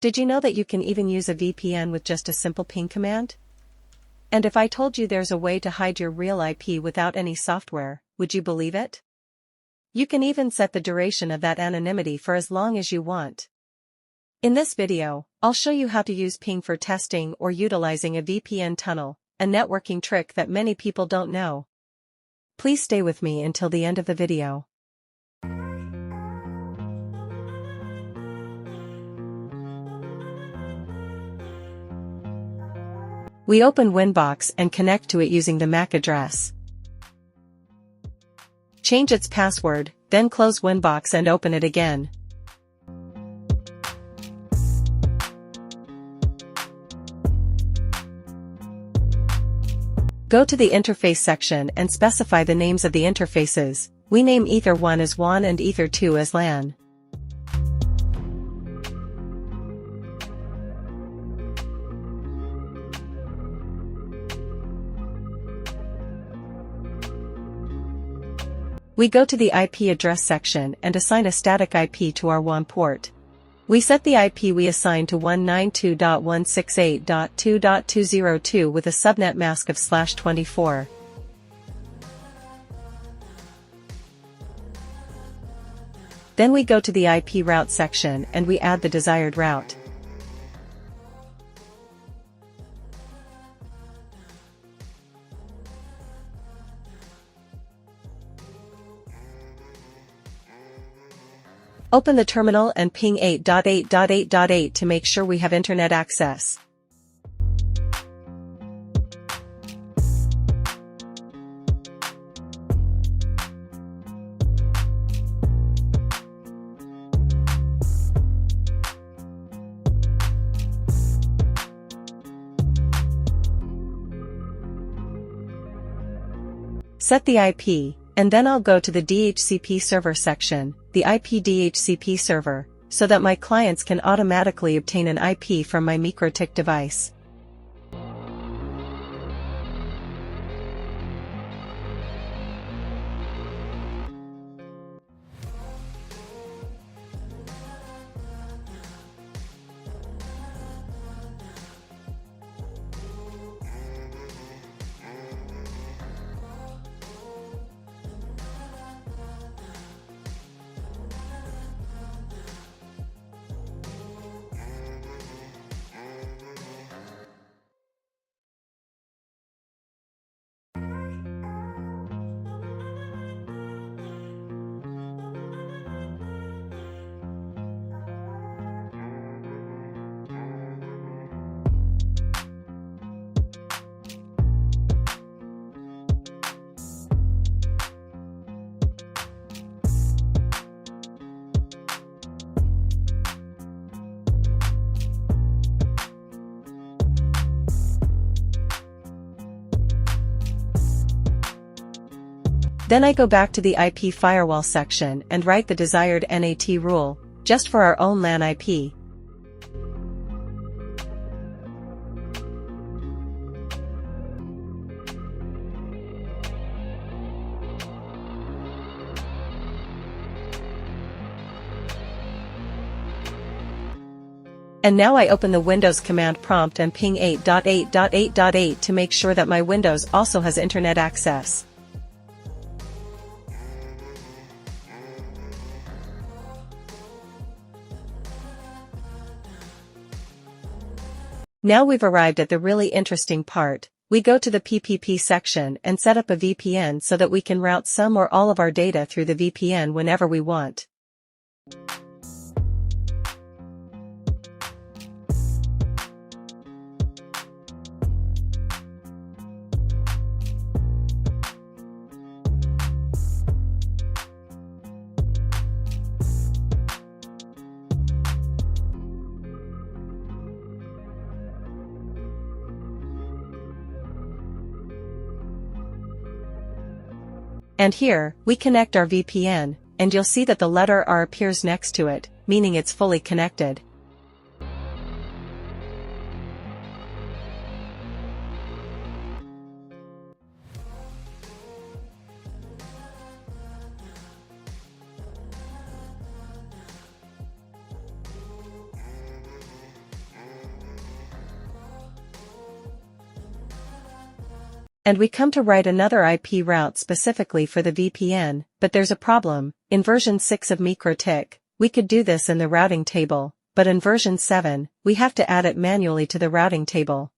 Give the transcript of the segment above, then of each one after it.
Did you know that you can even use a VPN with just a simple ping command? And if I told you there's a way to hide your real IP without any software, would you believe it? You can even set the duration of that anonymity for as long as you want. In this video, I'll show you how to use ping for testing or utilizing a VPN tunnel, a networking trick that many people don't know. Please stay with me until the end of the video. We open Winbox and connect to it using the MAC address. Change its password, then close Winbox and open it again. Go to the interface section and specify the names of the interfaces. We name Ether1 as WAN and Ether2 as LAN. We go to the IP address section and assign a static IP to our WAN port. We set the IP we assign to 192.168.2.202 with a subnet mask of /24. Then we go to the IP route section and we add the desired route. Open the terminal and ping 8.8.8.8 to make sure we have internet access. Set the IP, and then I'll go to the DHCP server section, the IP DHCP server, so that my clients can automatically obtain an IP from my MikroTik device. Then I go back to the IP firewall section and write the desired NAT rule, just for our own LAN IP. And now I open the Windows command prompt and ping 8.8.8.8 to make sure that my Windows also has internet access. Now we've arrived at the really interesting part. We go to the PPP section and set up a VPN so that we can route some or all of our data through the VPN whenever we want. And here, we connect our VPN, and you'll see that the letter R appears next to it, meaning it's fully connected. And we come to write another IP route specifically for the VPN, but there's a problem. In version 6 of MikroTik, we could do this in the routing table, but in version 7, we have to add it manually to the routing table.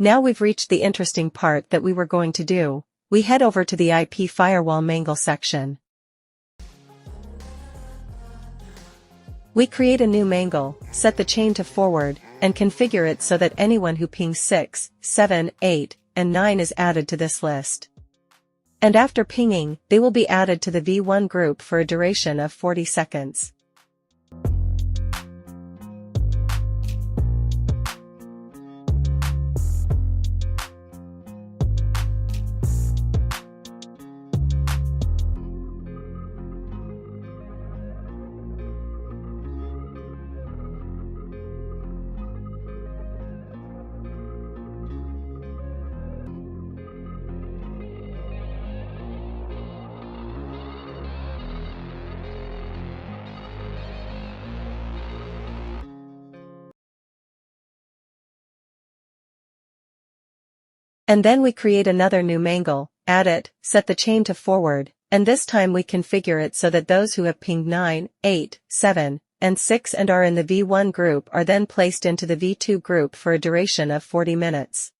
Now we've reached the interesting part that we were going to do. We head over to the IP firewall mangle section. We create a new mangle, set the chain to forward, and configure it so that anyone who pings 6, 7, 8, and 9 is added to this list. And after pinging, they will be added to the V1 group for a duration of 40 seconds. And then we create another new mangle, add it, set the chain to forward, and this time we configure it so that those who have pinged 9, 8, 7, and 6 and are in the V1 group are then placed into the V2 group for a duration of 40 minutes.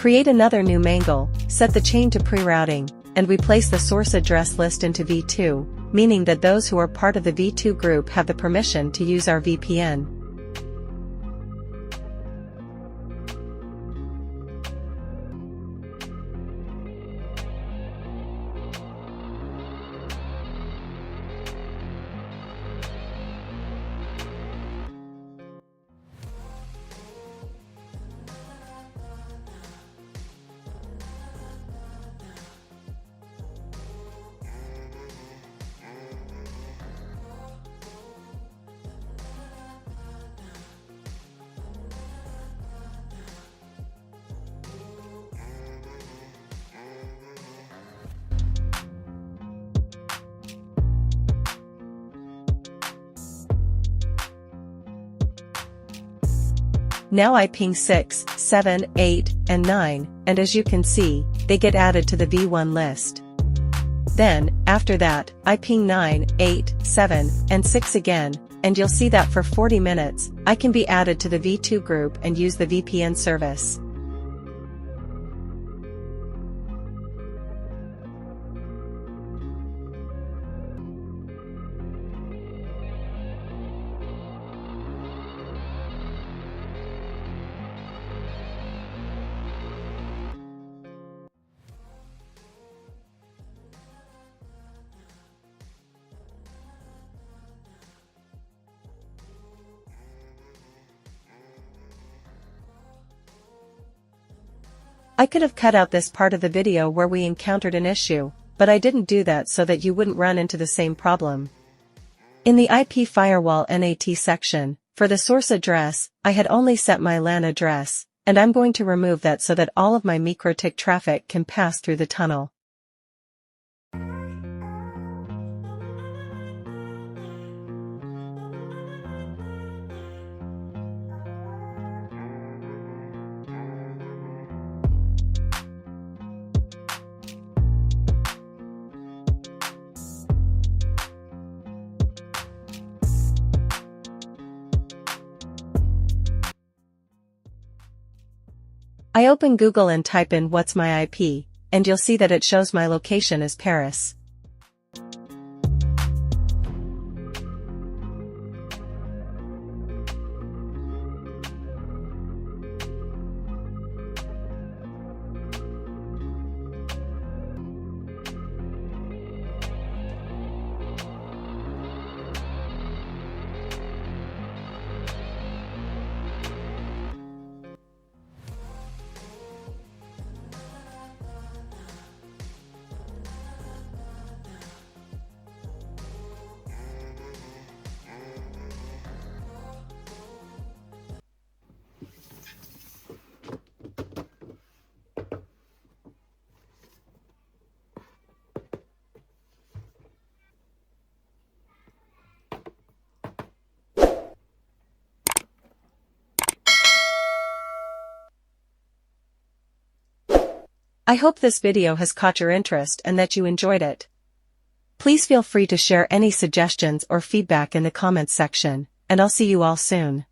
Create another new mangle, set the chain to pre-routing, and we place the source address list into V2, meaning that those who are part of the V2 group have the permission to use our VPN. Now I ping 6, 7, 8, and 9, and as you can see, they get added to the V1 list. Then, after that, I ping 9, 8, 7, and 6 again, and you'll see that for 40 minutes, I can be added to the V2 group and use the VPN service. I could have cut out this part of the video where we encountered an issue, but I didn't do that so that you wouldn't run into the same problem. In the IP firewall NAT section, for the source address, I had only set my LAN address, And I'm going to remove that so that all of my MikroTik traffic can pass through the tunnel. I open Google and type in "what's my IP," and you'll see that it shows my location as Paris. I hope this video has caught your interest and that you enjoyed it. Please feel free to share any suggestions or feedback in the comments section, and I'll see you all soon.